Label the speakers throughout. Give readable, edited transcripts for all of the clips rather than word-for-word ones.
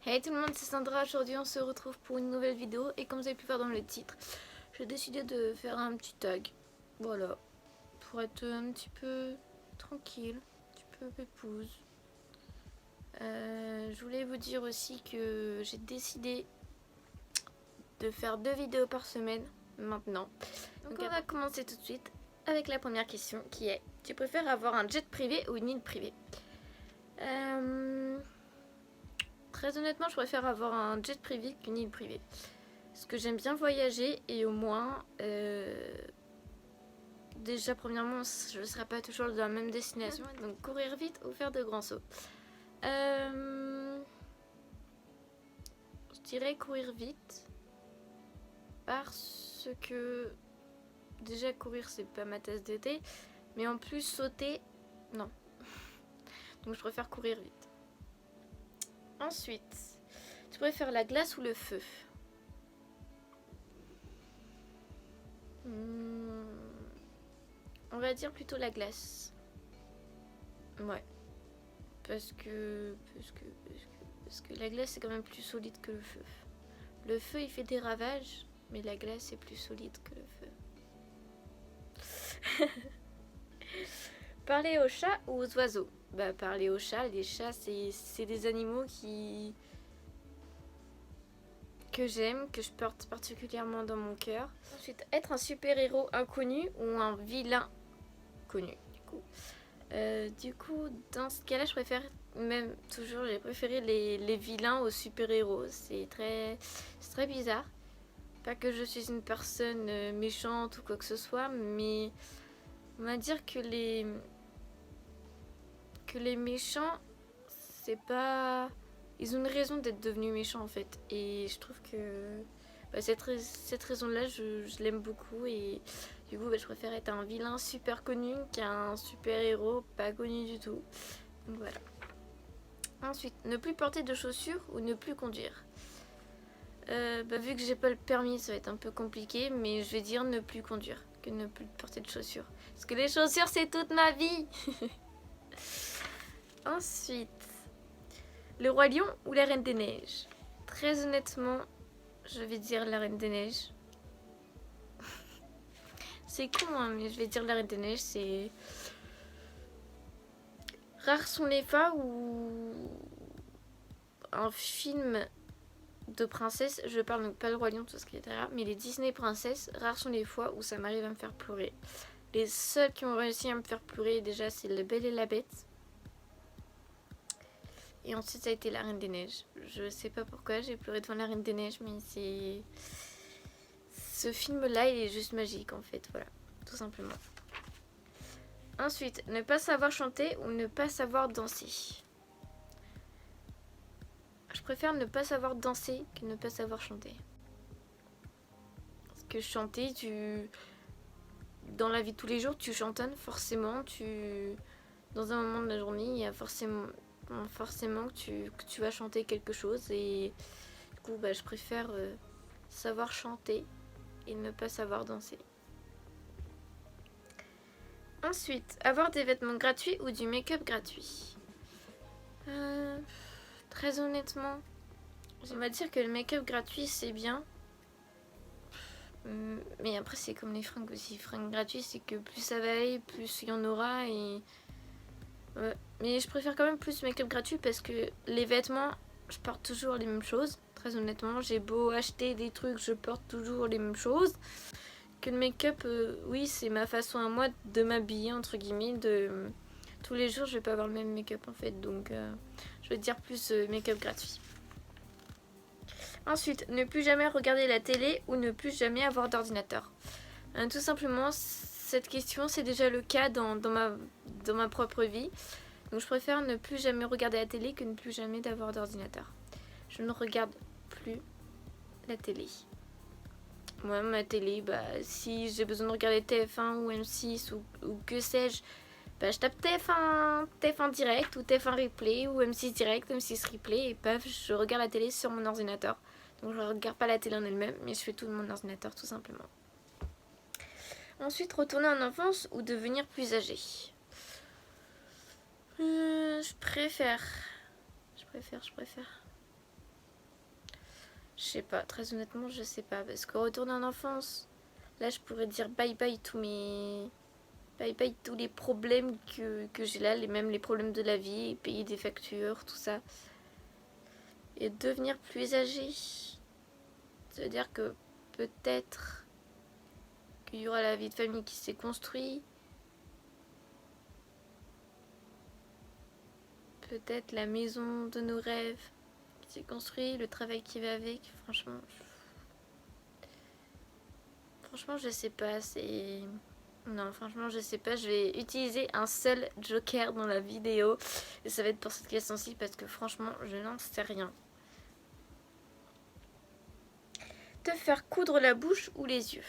Speaker 1: Hey tout le monde, c'est Sandra. Aujourd'hui on se retrouve pour une nouvelle vidéo et comme vous avez pu voir dans le titre, j'ai décidé de faire un petit tag. Voilà, pour être un petit peu tranquille, un petit peu pépouse. Je voulais vous dire aussi que j'ai décidé de faire 2 vidéos par semaine maintenant. Donc on va commencer tout de suite avec la première question qui est: tu préfères avoir un jet privé ou une île privée? Très honnêtement, je préfère avoir un jet privé qu'une île privée. Parce que j'aime bien voyager et au moins, déjà premièrement, je ne serai pas toujours dans la même destination. Donc courir vite ou faire de grands sauts. Je dirais courir vite. Parce que déjà courir c'est pas ma tasse de thé. Mais en plus sauter, non. Donc je préfère courir vite. Ensuite, tu préfères la glace ou le feu? On va dire plutôt la glace. Ouais. Parce que la glace c'est quand même plus solide que le feu. Le feu il fait des ravages, mais la glace est plus solide que le feu. Parler aux chats ou aux oiseaux? Bah parler aux chats, les chats c'est des animaux que j'aime, que je porte particulièrement dans mon cœur. Ensuite, être un super-héros inconnu ou un vilain connu du coup, dans ce cas-là, je préfère même toujours, j'ai préféré les vilains aux super-héros. C'est très bizarre. Pas que je suis une personne méchante ou quoi que ce soit, mais on va dire que les méchants, c'est pas... Ils ont une raison d'être devenus méchants en fait. Et je trouve que cette raison-là, je l'aime beaucoup. Et du coup, je préfère être un vilain super connu qu'un super-héros pas connu du tout. Donc voilà. Ensuite, ne plus porter de chaussures ou ne plus conduire. Vu que j'ai pas le permis, ça va être un peu compliqué, mais je vais dire ne plus conduire que ne plus porter de chaussures. Parce que les chaussures, c'est toute ma vie. Ensuite, le Roi Lion ou la Reine des Neiges? Très honnêtement, je vais dire la Reine des Neiges. C'est con, hein, mais je vais dire la Reine des Neiges. C'est... Rares sont les fois où un film de princesse, je parle donc pas le Roi Lion, tout ce qui est rare, mais les Disney princesses, rares sont les fois où ça m'arrive à me faire pleurer. Les seuls qui ont réussi à me faire pleurer, déjà, c'est La Belle et la Bête. Et ensuite, ça a été La Reine des Neiges. Je sais pas pourquoi j'ai pleuré devant La Reine des Neiges, mais c'est... Ce film-là, il est juste magique, en fait, voilà, tout simplement. Ensuite, ne pas savoir chanter ou ne pas savoir danser. Je préfère ne pas savoir danser que ne pas savoir chanter. Parce que chanter, dans la vie de tous les jours, tu chantonnes forcément. Dans un moment de la journée, il y a forcément que tu vas chanter quelque chose. Et du coup, je préfère savoir chanter et ne pas savoir danser. Ensuite, avoir des vêtements gratuits ou du make-up gratuit. Très honnêtement, on va dire que le make-up gratuit c'est bien. Mais après c'est comme les fringues aussi. Fringues gratuites c'est que plus ça va aller, plus il y en aura. Et mais je préfère quand même plus le make-up gratuit parce que les vêtements, je porte toujours les mêmes choses. Très honnêtement, j'ai beau acheter des trucs, je porte toujours les mêmes choses. Que le make-up, oui c'est ma façon à moi de m'habiller entre guillemets. Tous les jours je vais pas avoir le même make-up en fait. Donc je vais dire plus make-up gratuit. Ensuite, ne plus jamais regarder la télé ou ne plus jamais avoir d'ordinateur. Tout simplement, cette question, c'est déjà le cas dans ma propre vie. Donc je préfère ne plus jamais regarder la télé que ne plus jamais d'avoir d'ordinateur. Je ne regarde plus la télé. Moi, ma télé, si j'ai besoin de regarder TF1 ou M6 ou que sais-je, je tape TF1 direct ou TF1 replay ou M6 direct, M6 replay et paf, je regarde la télé sur mon ordinateur. Donc je ne regarde pas la télé en elle-même, mais je fais tout de mon ordinateur tout simplement. Ensuite, retourner en enfance ou devenir plus âgé. Je préfère. Je sais pas, très honnêtement, je sais pas. Parce que retourner en enfance, là, je pourrais dire bye bye bye bye tous les problèmes que j'ai là, même les problèmes de la vie, payer des factures, tout ça. Et devenir plus âgé. C'est-à-dire que peut-être qu'il y aura la vie de famille qui s'est construite. Peut-être la maison de nos rêves qui s'est construite, le travail qui va avec. Franchement, je sais pas. Non, franchement, je sais pas. Je vais utiliser un seul joker dans la vidéo. Et ça va être pour cette question-ci parce que franchement, je n'en sais rien. Te faire coudre la bouche ou les yeux?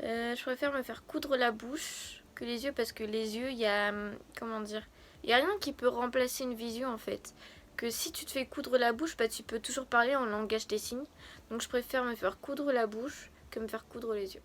Speaker 1: Je préfère me faire coudre la bouche que les yeux parce que les yeux, il y a... Comment dire? Il n'y a rien qui peut remplacer une vision en fait. Que si tu te fais coudre la bouche, bah, tu peux toujours parler en langage des signes. Donc je préfère me faire coudre la bouche que me faire coudre les yeux.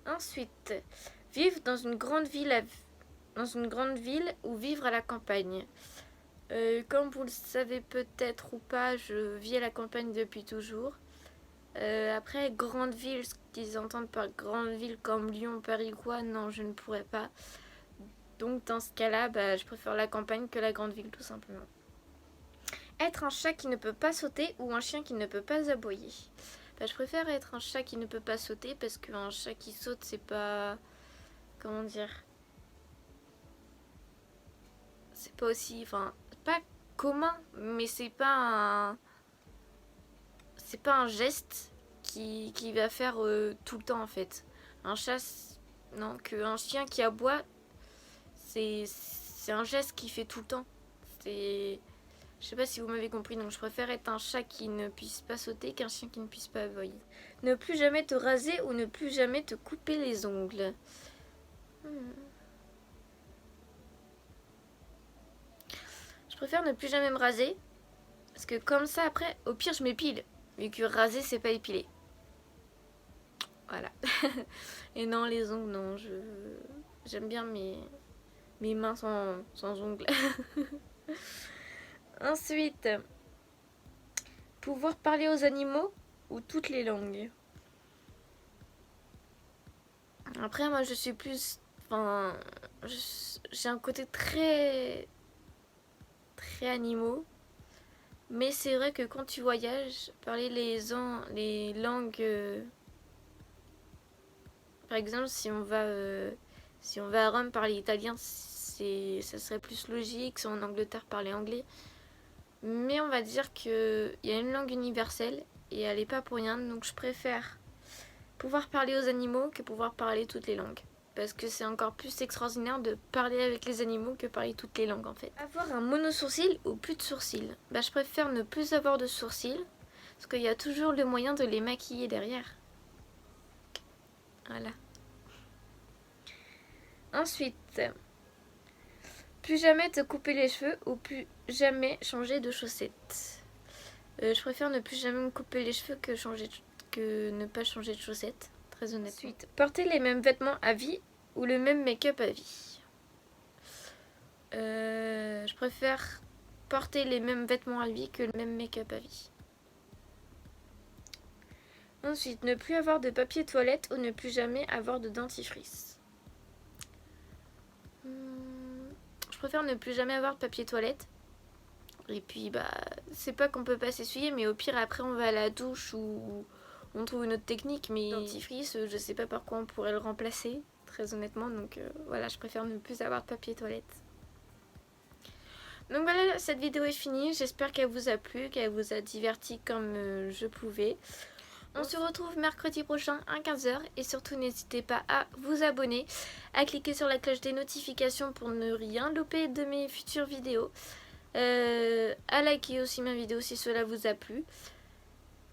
Speaker 1: Ensuite, vivre dans une grande ville, ou vivre à la campagne. Comme vous le savez peut-être ou pas, je vis à la campagne depuis toujours. Après, grande ville, ce qu'ils entendent par grande ville comme Lyon, Paris, quoi, non, je ne pourrais pas. Donc dans ce cas-là, bah, je préfère la campagne que la grande ville, tout simplement. Être un chat qui ne peut pas sauter ou un chien qui ne peut pas aboyer? Bah, je préfère être un chat qui ne peut pas sauter parce qu'un chat qui saute, c'est pas... Comment dire? C'est pas aussi... Enfin, pas commun, mais c'est pas un... C'est pas un geste qui va faire tout le temps en fait. Un chat... Non, qu'un chien qui aboie, c'est un geste qui fait tout le temps. C'est... Je sais pas si vous m'avez compris, donc je préfère être un chat qui ne puisse pas sauter qu'un chien qui ne puisse pas aboyer. Ne plus jamais te raser ou ne plus jamais te couper les ongles. Je préfère ne plus jamais me raser. Parce que comme ça, après, au pire, je m'épile. Vu que raser, c'est pas épiler. Voilà. Et non, les ongles, non. J'aime bien mes mains sans ongles. Ensuite, pouvoir parler aux animaux ou toutes les langues. Après, moi, je suis plus... Enfin, j'ai un côté très animaux. Mais c'est vrai que quand tu voyages, parler les langues... par exemple, si on va à Rome, parler italien, ça serait plus logique. Si on est en Angleterre, parler anglais. Mais on va dire qu'il y a une langue universelle et elle n'est pas pour rien. Donc je préfère pouvoir parler aux animaux que pouvoir parler toutes les langues. Parce que c'est encore plus extraordinaire de parler avec les animaux que parler toutes les langues en fait. Avoir un mono-sourcil ou plus de sourcils? Bah, je préfère ne plus avoir de sourcils. Parce qu'il y a toujours le moyen de les maquiller derrière. Voilà. Ensuite, plus jamais te couper les cheveux ou plus jamais changer de chaussettes? Je préfère ne plus jamais me couper les cheveux que ne pas changer de chaussettes, très honnêtement. Ensuite, porter les mêmes vêtements à vie ou le même make-up à vie? Je préfère porter les mêmes vêtements à vie que le même make-up à vie. Ensuite, ne plus avoir de papier toilette ou ne plus jamais avoir de dentifrice? Je préfère ne plus jamais avoir de papier toilette. Et puis, bah, c'est pas qu'on peut pas s'essuyer, mais au pire, après, on va à la douche ou on trouve une autre technique. Mais dentifrice, je sais pas par quoi on pourrait le remplacer, très honnêtement. Donc voilà, je préfère ne plus avoir de papier toilette. Donc voilà, cette vidéo est finie. J'espère qu'elle vous a plu, qu'elle vous a diverti comme je pouvais. On se retrouve mercredi prochain à 15h et surtout n'hésitez pas à vous abonner, à cliquer sur la cloche des notifications pour ne rien louper de mes futures vidéos, à liker aussi ma vidéo si cela vous a plu.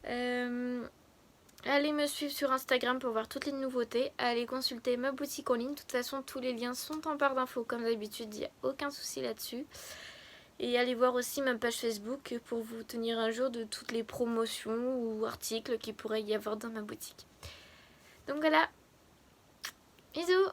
Speaker 1: Allez me suivre sur Instagram pour voir toutes les nouveautés, allez consulter ma boutique en ligne, de toute façon tous les liens sont en barre d'infos comme d'habitude, il n'y a aucun souci là-dessus. Et allez voir aussi ma page Facebook pour vous tenir à jour de toutes les promotions ou articles qu'il pourrait y avoir dans ma boutique. Donc voilà, bisous!